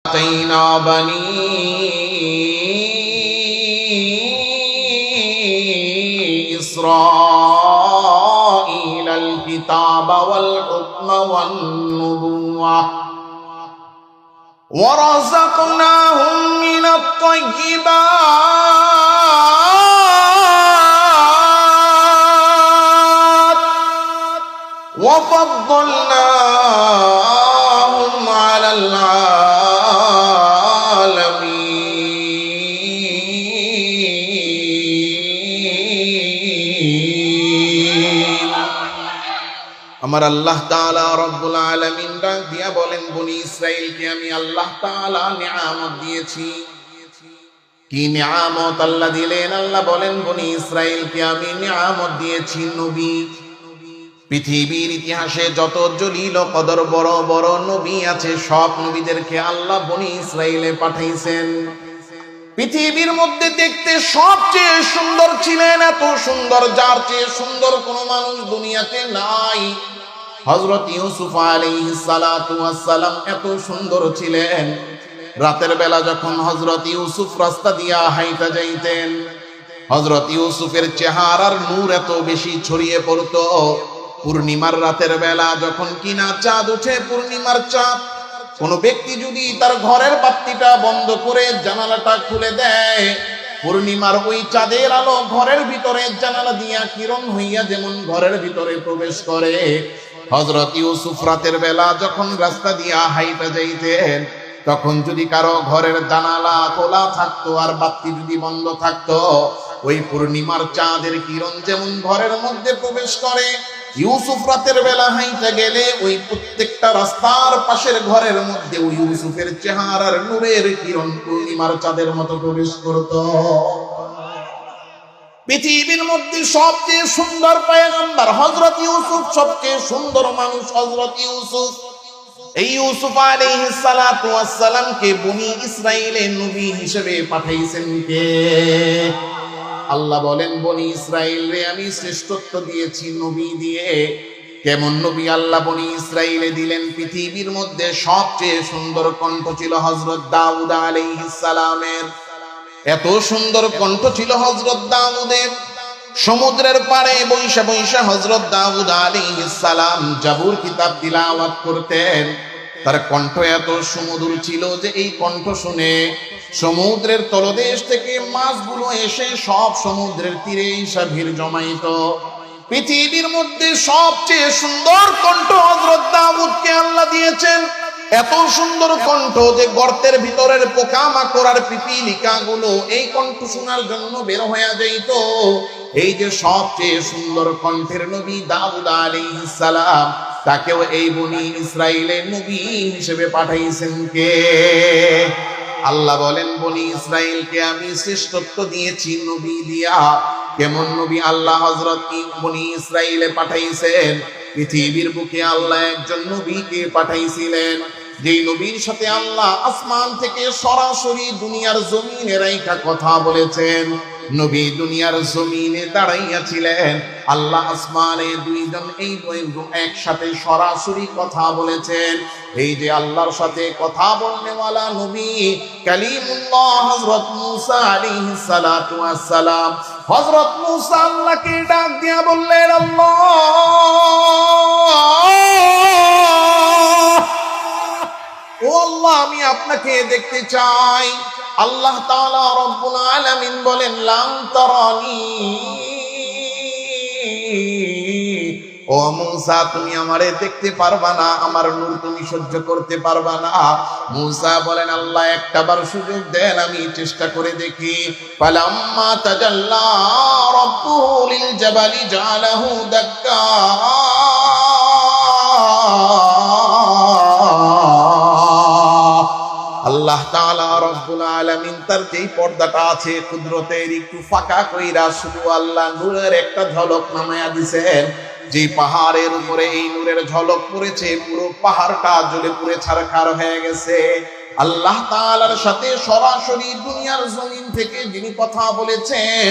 আতাইনা বানি ইসরাঈলাল কিতাবা ওয়াল হুকমা ওয়ান নুবুওয়া ورزقناهم من الطيبات وفضلناهم على العالمين আমার আল্লাহ তাআলা রব্বুল আলামিন ডাক দিয়া বলেন, বনি ইসরাইলকে আমি আল্লাহ তাআলা নিয়ামত দিয়েছি। কি নিয়ামত আল্লাহ দিলেন? আল্লাহ বলেন, বনি ইসরাইলকে আমি নিয়ামত দিয়েছি নবী। পৃথিবীর ইতিহাসে যত জলিল কদর বড় বড় নবী আছে, সব নবীদেরকে আল্লাহ বনি ইসরাইলে পাঠাইছেন। পৃথিবীর মধ্যে দেখতে সবচেয়ে সুন্দর ছিলেন, এত সুন্দর যার চেয়ে সুন্দর কোনো মানুষ দুনিয়াতে নাই। হযরত ইউসুফ আলাইহিস সালাতু ওয়াস সালাম এত সুন্দর ছিলেন। রাতের বেলা যখন হযরত ইউসুফ রাস্তা দিয়া হাইটা যাইতেন, হযরত ইউসুফের চেহারার নূর এত বেশি ছড়িয়ে পড়তো। পূর্ণিমার রাতের বেলা যখন কিনা চাঁদ ওঠে, পূর্ণিমার চাঁদ, কোন ব্যক্তি যদি তার ঘরের বাতিটা বন্ধ করে জানালাটা খুলে দেয়, পূর্ণিমার ওই চাঁদের আলো ঘরের ভিতরে জানালা দিয়া কিরণ হইয়া যেমন ঘরের ভিতরে প্রবেশ করে, হযরত ইউসুফ রাতের বেলা যখন রাস্তা দিয়া হাইটা যাইতেন, তখন যদি কারো ঘরের জানালা খোলা থাকতো আর বাতি যদি বন্ধ থাকতো, ওই পূর্ণিমার চাঁদের কিরণ যেমন ঘরের মধ্যে প্রবেশ করে, ইউসুফ রাতের বেলা হাইটা গেলে ওই প্রত্যেকটা রাস্তার পাশের ঘরের মধ্যে ওই ইউসুফের চেহারার নূরের কিরণ পূর্ণিমার চাঁদের মতো প্রবেশ করত। পৃথিবীর মধ্যে সবচেয়ে সুন্দর পয়গম্বর হযরত ইউসুফ, সবচেয়ে সুন্দর মানুষ হযরত ইউসুফ। এই ইউসুফ আলাইহিস সালাতু ওয়াস সালামকে বনি ইসরাইলের নবী হিসেবে পাঠাইছেন কে? আল্লাহ বলেন, বনি ইসরাইল রে আমি শ্রেষ্ঠত্ব দিয়েছি নবী দিয়ে। কেমন নবী আল্লাহ বনি ইসরাইলে দিলেন? পৃথিবীর মধ্যে সবচেয়ে সুন্দর কণ্ঠ ছিল হযরত দাউদ আলাইহিস সালামের। এত সুন্দর কণ্ঠ ছিল হযরত দাউদের। সমুদ্রের পাড়ে বৈশা বৈশা হযরত দাউদ আলাইহিস সালাম জাবুর কিতাব তিলাওয়াত করতেন। তার কণ্ঠ এত সুমধুর ছিল যে এই কণ্ঠ শুনে সমুদ্রের তলদেশ থেকে মাছগুলো এসে সব সমুদ্রের তীরে এসে ভিড় জমাইত। পৃথিবীর মধ্যে সবচেয়ে সুন্দর কণ্ঠ হযরত দাউদকে আল্লাহ দিয়েছেন। এত সুন্দর কণ্ঠ যে গর্তের ভিতরের পোকামাকড় আর পিপিলিকা গুলো এই কণ্ঠ শোনার জন্য বের হয়ে যাইত। এই যে সবচেয়ে সুন্দর কণ্ঠের নবী দাউদ আলাইহিস সালাম, তাকেও এই বনি ইসরাইলের নবী হিসেবে পাঠাইছেন কে? আল্লাহ বলেন, বনি ইসরাইলকে আমি শ্রেষ্ঠত্ব দিয়েছি নবী দিয়া। কেমন নবী আল্লাহ হযরত বনি ইসরাইলে পাঠাইছেন? পৃথিবীর বুকে আল্লাহ একজন নবীকে পাঠাইছিলেন, যেই নবীর সাথে আল্লাহ আসমান থেকে সরাসরি দুনিয়ার জমিনে রাইখা কথা বলেছেন। নবী দুনিয়ার জমিনে দাঁড়াইয়াছিলেন, আল্লাহ আসমানে দুইজন এই একসাথে সরাসরি কথা বলেছেন। এই যে আল্লাহর সাথে কথা বলনেওয়ালা নবী কালিমুল্লাহ হযরত মূসা আলাইহিস সালাতু ওয়াস সালাম, হযরত মূসা আল্লাহকে ডাক দিয়া বললেন, আল্লাহ ও আল্লাহ, আমি আপনাকে দেখতে চাই। আল্লাহ তাআলা রব্বুল আলামিন বলেন, লাম তারানি, ও মূসা তুমি আমারে দেখতে পারবা না, আমার নূর তুমি সহ্য করতে পারবা না। মূসা বলেন, আল্লাহ একটাবার সুযোগ দেন, আমি চেষ্টা করে দেখি। ফালাম্মা তাজাল্লা রাব্বুহু লিল জাবালি জাআলাহু দাক্কা, আল্লাহ তাআলা রব্বুল আলামিন তার যেই পর্দাটা আছে কুদরতের একটু ফাঁকা কইরা শুধু আল্লাহ নূরের একটা ঝলক নামায়া দিয়েছেন। যে পাহাড়ের উপরে এই নূরের ঝলক পড়েছে, পুরো পাহাড়টা জ্বলে পুড়ে ছারখার হয়ে গেছে। আল্লাহ তাআলার সাথে সরাসরি দুনিয়ার জমিন থেকে যিনি কথা বলেছেন,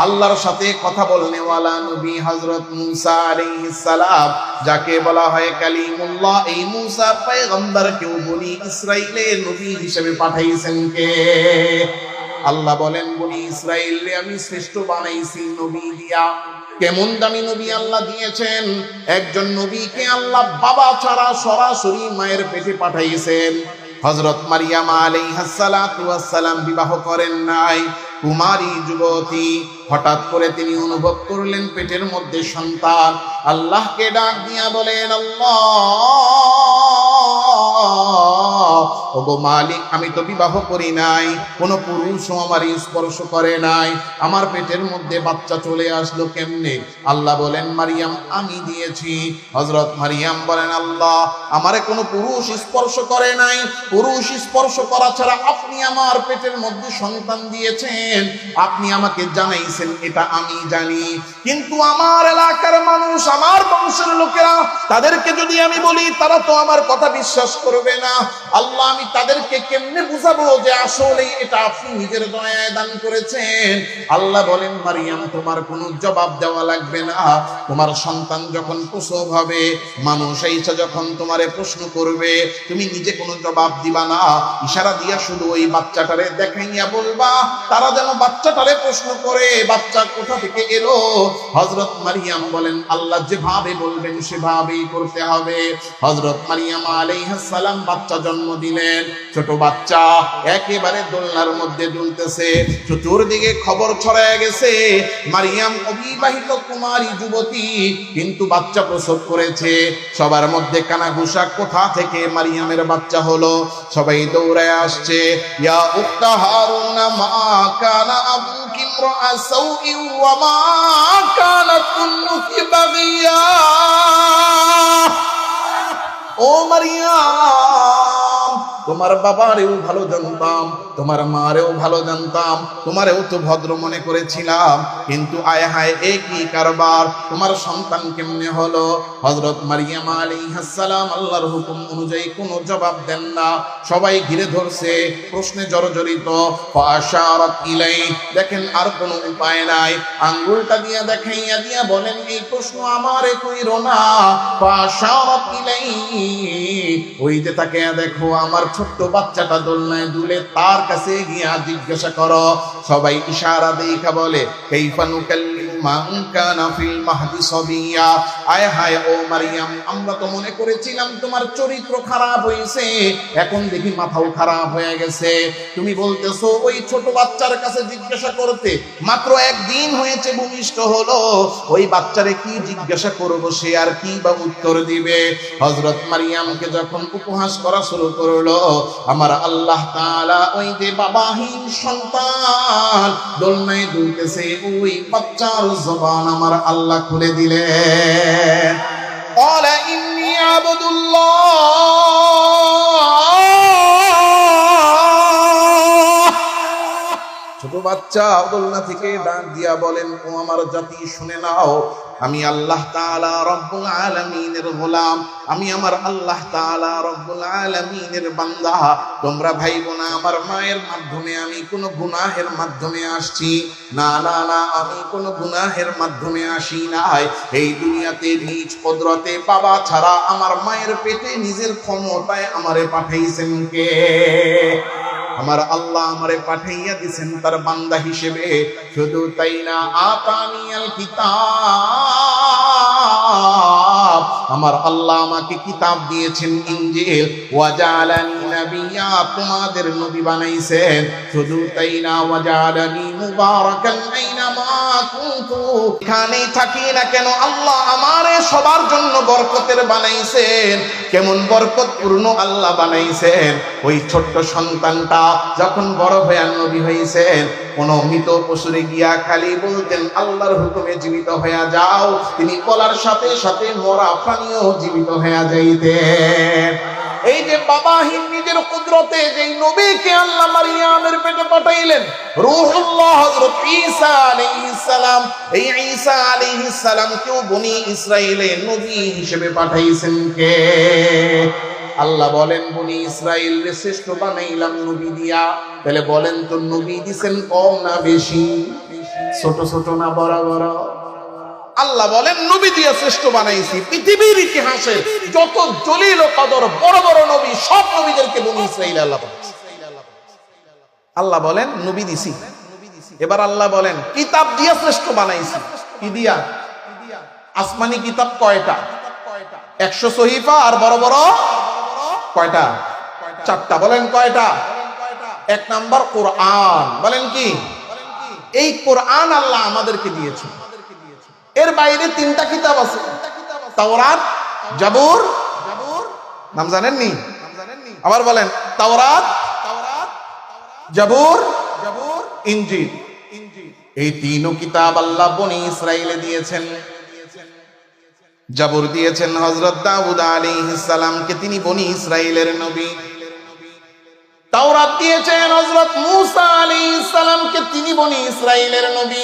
আল্লাহর সাথে কথা বলনে ওয়ালা নবী হযরত মূসা আলাইহিস সালাম, যাকে বলা হয় কালিমুল্লাহ। এই মূসা পয়গম্বরকে বনি ইসরাইলের নবী হিসেবে পাঠাইছেন কে? আল্লাহ বলেন বনি ইসরাইলকে আমি শ্রেষ্ঠ বানাইছি নবী দিয়া। কেমন দামি নবী আল্লাহ দিয়েছেন! একজন নবীকে আল্লাহ বাবা ছাড়া সরাসরি মায়ের পেটে পাঠাইছেন। হযরত মারিয়াম আলাইহাস সালাতু ওয়াস সালাম বিবাহ করেন নাই, কুমারী যুবতী। হঠাৎ করে তিনি অনুভব করলেন পেটের মধ্যে সন্তান। আল্লাহকে ডাক দিয়া বলেন, আল্লাহ ওগো মালিক, আমি তো বিবাহ করি নাই, কোনো পুরুষও আমার স্পর্শ করে নাই, আমার পেটের মধ্যে বাচ্চা চলে আসলো কেমনে? আল্লাহ বলেন, মারিয়াম আমি দিয়েছি। হযরত মারিয়াম বলেন, আল্লাহ আমারে কোনো পুরুষ স্পর্শ করে নাই, পুরুষ স্পর্শ করা ছাড়া আপনি আমার পেটের মধ্যে সন্তান দিয়েছেন, আপনি আমাকে জানাইছেন, এটা আমি জানি। কিন্তু আমার এলাকার মানুষ, আমার বংশের লোকেরা, তাদেরকে যদি আমি বলি তারা তো আমার কথা বিশ্বাস করবে না। আল্লাহ আমি তাদেরকে কেমনে বুঝাবো যে আসলে এটা আপনি নিজের দয়ায় দান করেছেন? আল্লাহ বলেন, মারিয়াম তোমার কোনো জবাব দেওয়া লাগবে না। তোমার সন্তান যখন প্রসব হবে, মানুষ এসে যখন তোমারে প্রশ্ন করবে, তুমি নিজে কোনো জবাব দিবা না, ইশারা দিয়া শুধু ওই বাচ্চাটারে দেখাইয়া বলবা, তারা যেন বাচ্চাটারে প্রশ্ন করে বাচ্চা কোথা থেকে এলো। হযরত মারিয়াম বলেন, আল্লাহ যেভাবে বলবেন সেভাবেই করতে হবে। হযরত মারিয়াম আলাইহিস সালাম বাচ্চা জন্ম দিলেন। ছোট বাচ্চা একেবারে দোলনার মধ্যে দুলতেছে, চতুর্দিকে খবর ছড়ায় গেছে মারিয়াম অবিবাহিত কুমারী যুবতী, কিন্তু বাচ্চা প্রসব করেছে। সবার মধ্যে কানাঘুষা, কোথা থেকে মারিয়ামের বাচ্চা হলো? সবাই দৌড়ায় আসছে, ইয়া উখতা হারুন মা কানা আবুকি ইমরা সাউইন ওয়া মা কানাত উম্মুকি বাগিয়া। ও মারিয়াম, তোমার বাবারেও ভালো জানতাম, তোমার মারেও ভালো জানতাম, তোমারেও তো ভদ্র মনে করেছিলাম, কিন্তু আয় হায় এ কি কারবার, তোমার সন্তান কেমনে হলো? হযরত মারিয়াম আলাইহিস সালাম আল্লাহর হুকুম অনুযায়ী কোনো জবাব দেন না। সবাই ঘিরে ধরছে, প্রশ্নে জর্জরিত। ফাশারাত ইলাই, দেখেন আর কোনো উপায় নাই, আঙ্গুলটা দিয়া দেখাইয়া দিয়া বলেন, এই প্রশ্ন আমারে কইরো না। ফাশারাত ইলাই, ওই যে তাকে দেখো আমার ছোট্ট বাচ্চাটা দোলনায় দুলে, তার কাছে গিয়া জিজ্ঞাসা করো। সবাই ইশারা দেখা বলে, কাইফা নুকাল্লিমু মান কানা ফিল মাহদি সাবিয়া। আয় হায় ও মারিয়াম, আমরা তো মনে করেছিলাম তোমার চরিত্র খারাপ হয়েছে, এখন দেখি মাথাও খারাপ হয়ে গেছে। তুমি বলতেছো ওই ছোট বাচ্চার কাছে জিজ্ঞাসা করতে, মাত্র একদিন হয়েছে ভূমিষ্ঠ হলো, ওই বাচ্চারে কি জিজ্ঞাসা করবো, সে আর কি বা উত্তর দিবে? হযরত মারিয়ামকে যখন উপহাস করা শুরু করলো, আমার আল্লাহ তাআলা ওই যে বাবাহীন সন্তান দোলনায় দুলতেছে, ওই বাচ্চার জবান আমার আল্লাহ খুলে দিলেন। ক্বালা ইন্নী আবদুল্লাহ। ছোট বাচ্চা দোলনা থেকে ডাক দিয়া বলেন, ও আমার জাতি শুনে নাও, আমি আল্লাহ তাআলা রব্বুল আলামিনের গোলাম, আমি আমার আল্লাহ তাআলা রব্বুল আলামিনের বান্দা। তোমরা ভাইবো না আমার মায়ের মাধ্যমে আমি কোনো গুনাহের মাধ্যমে আসছি, না না না, আমি কোনো গুনাহের মাধ্যমে আসি নাই। এই দুনিয়াতে নিজ কুদরতে বাবা ছাড়া আমার মায়ের পেটে নিজের ক্ষমতায় আমারে পাঠাইছেন কে? আমার আল্লাহ আমারে পাঠাইয়া দিয়েছেন তার বান্দা হিসেবে। শুধু তাই না, আতানিয়াল কিতাব, আমার আল্লাহ আমাকে কিতাব দিয়েছেন ইনজিল। ওয়াজালানি নাবিয়্যা, তোমাদের নবী বানাইছেন। শুধু তাই না, ওয়াজালানি মুবারাকান আইনামা কুনতু, এখানেই থাকি না কেন আল্লাহ আমারে সবার জন্য বরকতের বানাইছেন। কেমন বরকতপূর্ণ আল্লাহ বানাইছেন! ওই ছোট্ট সন্তানটা যখন বড় হয়ে নবী হয়েছেন, কোন মৃত পশুরে গিয়া খালি বলতেন আল্লাহর হুকুমে জীবিত হয়ে যাও, তিনি বলার সাথে সাথে মরা প্রাণীও জীবিত হয়ে যাইতেন। এই যে বাবাহীন নিজের কুদরতে যেই নবীকে আল্লাহ মারিয়ামের পেটে পাঠাইলেন, রূহুল্লাহ হযরত ঈসা আলাইহিস সালাম, এই ঈসা আলাইহিস সালামকেও বনি ইসরাইলের নবী হিসেবে পাঠাইছেন কে? আল্লাহ বলেন বনি ইসরাইল রে শ্রেষ্ঠ বানাইলাম নবী দিয়া। তাহলে বলেন তো নবী দিছেন কম না বেশি? ছোট ছোট না বড় বড়? আল্লাহ বলেন নবী দিয়া শ্রেষ্ঠ বানাইছি। পৃথিবীর ইতিহাসে যত জলিল ও কদর বড় বড় নবী, সব নবীদেরকে বনি ইসরাইল আল্লাহ পাঠাইছে। আল্লাহ বলেন নবী দিছি। এবার আল্লাহ বলেন কিতাব দিয়া শ্রেষ্ঠ বানাইছি। কি দিয়া? আসমানি কিতাব কয়টা? 100 সহিফা। আর বড় বড় কয়টা? 4টা। বলেন কয়টা? 1 নাম্বার কোরআন। বলেন কি? এই কোরআন আল্লাহ আমাদেরকে দিয়েছে। এর বাইরে 3টা কিতাব আছে, তাওরাত, জাবুর। নাম জানেননি? আবার বলেন তাওরাত, জাবুর, ইনজিল। এই 3ও কিতাব আল্লাহ বনি ইসরাইলে দিয়েছেন। জাবুর দিয়েছেন হযরত দাউদ আলাইহিস সালামকে, তিনি বনি ইসরাইলের নবী। তাওরাত দিয়েছেন হযরত মূসা আলাইহিস সালামকে, তিনি বনি ইসরাইলের নবী।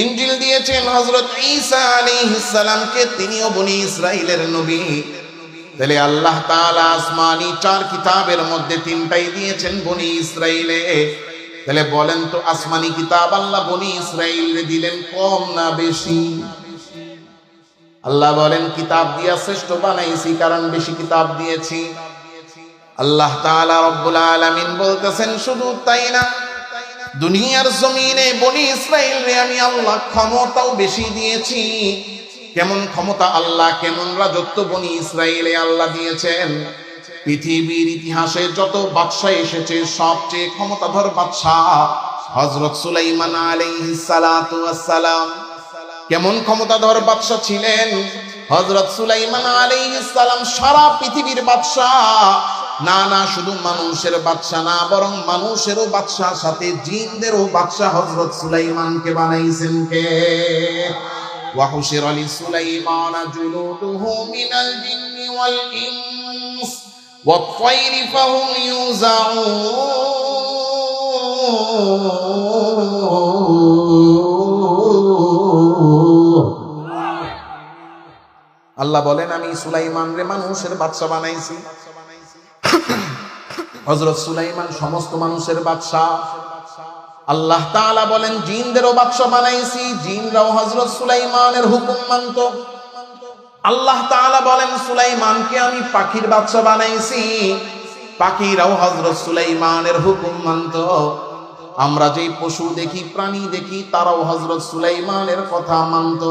ইনজিল দিয়েছেন হযরত ঈসা আলাইহিস সালামকে, তিনিও বনি ইসরাইলের নবী। তাহলে আল্লাহ তাআলা আসমানি 4 কিতাবের মধ্যে 3টাই দিয়েছেন বনি ইসরাইলে। তাহলে বলেন তো আসমানি কিতাব আল্লাহ বনি ইসরাইলে দিলেন কম না বেশি? আল্লাহ বলেন কিতাব দিয়া শ্রেষ্ঠ বানাইছি, কারণ বেশি কিতাব দিয়েছি। আল্লাহ তাআলা রব্বুল আলামিন বলতেছেন শুধু তাই না, দুনিয়ার জমিনে বনি ইসরাইল রে আমি আল্লাহ ক্ষমতাও বেশি দিয়েছি। কেমন ক্ষমতা আল্লাহ, কেমন রাজত্ব বনি ইসরাইলে আল্লাহ দিয়েছেন। পৃথিবীর ইতিহাসে যত বাদশা এসেছে সবচেয়ে ক্ষমতাধর বাদশা হযরত সুলাইমান আলাইহিস সালাতু ওয়াস সালাম। কেমন ক্ষমতাধর বাদশা ছিলেন হযরত সুলাইমান আলাইহিস সালাম? সারা পৃথিবীর বাদশা। না না, শুধু মানুষের বাদশা না, বরং মানুষেরও বাদশা, সাথে জিনদেরও বাদশা হযরত সুলাইমানকে বানাইছেন কে? ওয়াহুশিরা লিসুলাইমানা জুনুদুহু মিনাল জিন্নি ওয়াল ইনস ওয়াত-তায়রি ফাহুম ইউযাউন। আল্লাহ বলেন আমি সুলাইমান রে মানুষের বাদশা বানাইছি। হযরত সুলাইমান সমস্ত মানুষের বাদশা। আল্লাহ তাআলা বলেন জিনদেরও বাদশা বানাইছি, জিনরাও হযরত সুলাইমানের হুকুম মানত। আল্লাহ তাআলা বলেন সুলাইমানকে আমি পাখির বাদশা বানাইছি, পাখিরাও হযরত সুলাইমানের হুকুম মানত। আমরা যেই পশু দেখি, প্রাণী দেখি, তারাও হযরত সুলাইমানের কথা মানত।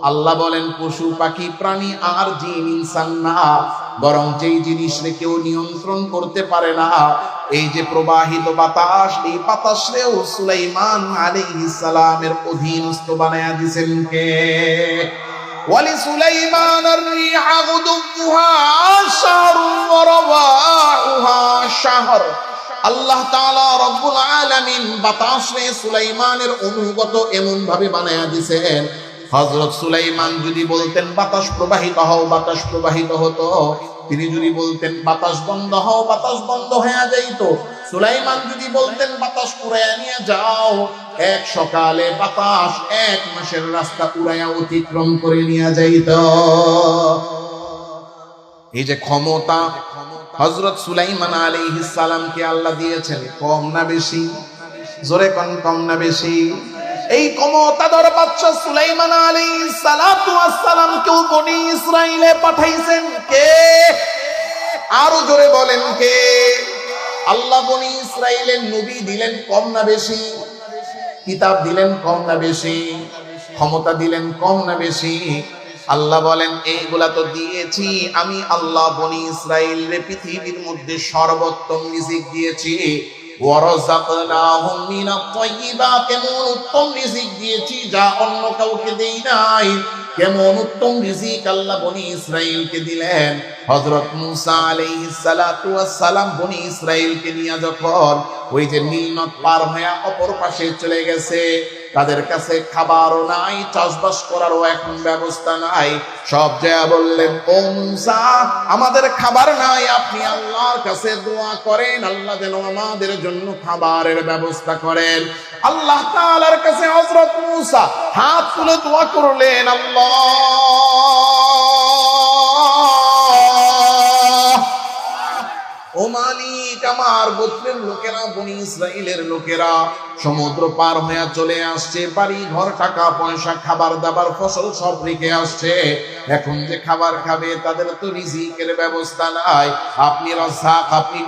আল্লাহ বলেন পশু পাখি প্রাণী আর জিন ইনসান না, বরং যেই জিনিস রে কেউ নিয়ন্ত্রণ করতে পারে না, এই যে প্রবাহিত বাতাস, এই বাতাসরেও সুলাইমান আলাইহিস সালামের অধীনস্থ বানায়া দিয়েছেন কে? ওয়ালি সুলাইমান আর-রিহা গুদুহা শাহরুন ওয়া রাওয়াহুহা শাহর। আল্লাহ তাআলা রব্বুল আলামিন বাতাসরে সুলাইমানের অনুগত এমন ভাবে বানায়া দিয়েছেন, হযরত সুলাইমান যদি বলতেন বাতাস প্রবাহিত হও, বাতাস প্রবাহিত হতো। তিনি যদি বলতেন বাতাস বন্ধ হও, বাতাস বন্ধ হয়ে যাইত। সুলাইমান যদি বলতেন বাতাস উড়াইয়া নিয়ে যাও, এক সকালে বাতাস 1 মাসের রাস্তা উড়াইয়া অতিক্রম করে নিয়ে যাইত। এই যে ক্ষমতা হযরত সুলাইমান আলাইহিস সালামকে আল্লাহ দিয়েছেন, কম না বেশি? জোরে কোন কম না বেশি? এই ক্ষমতাধর বাদশা সুলাইমান আলাইহিস সালাতু ওয়াস সালাম কেও বনি ইসরাইলে পাঠাইছেন কে? আরো জোরে বলেন কে? আল্লাহ বনি ইসরাইলের নবী দিলেন কম না বেশি? কিতাব দিলেন কম না বেশি? ক্ষমতা দিলেন কম না বেশি? আল্লাহ বলেন এইগুলা তো দিয়েছি আমি আল্লাহ বনি ইসরাইলরে পৃথিবীর মধ্যে সর্বোত্তম রিজিক দিয়েছি। ওয়ারাযাকনাহুম মিনাত-তাইয়্যিবাত, কেমন উত্তম রিজিক দিয়েছি যা অন্য কাউকে দেই নাই। কেমন উত্তম রিজিক আল্লাহ বনি ইসরাইলকে দিলেন। হযরত মূসা আলাইহিস সালাতু ওয়াস সালাম বনি ইসরাইলকে নিয়ে যখন ওই যে নীল নদ পার হয়ে অপর পাশে চলে গেছে, তাদের কাছে খাবারও নাই, চাষবাস করারও এখন ব্যবস্থা নাই। সব জায়গা বললেন ও মূসা আমাদের খাবার নাই, আপনি আল্লাহর কাছে দোয়া করেন আল্লাহ যেন আমাদের জন্য খাবারের ব্যবস্থা করেন। আল্লাহ তাআলার কাছে হযরত মূসা হাত তুলে দোয়া করলেন, আল্লাহ ও মালিক, আমার গোত্রের লোকেরা, বনি ইসরাইলের লোকেরা সমুদ্র পার হয়ে চলে আসছে, বাড়ি ঘর, টাকা পয়সা, খাবার দাবার, ফসল সব রেখে আসছে। এখন যে খাবার খাবে তাদের তো রিজিকের ব্যবস্থা নাই। আপনি রাজ্জাক, আপনি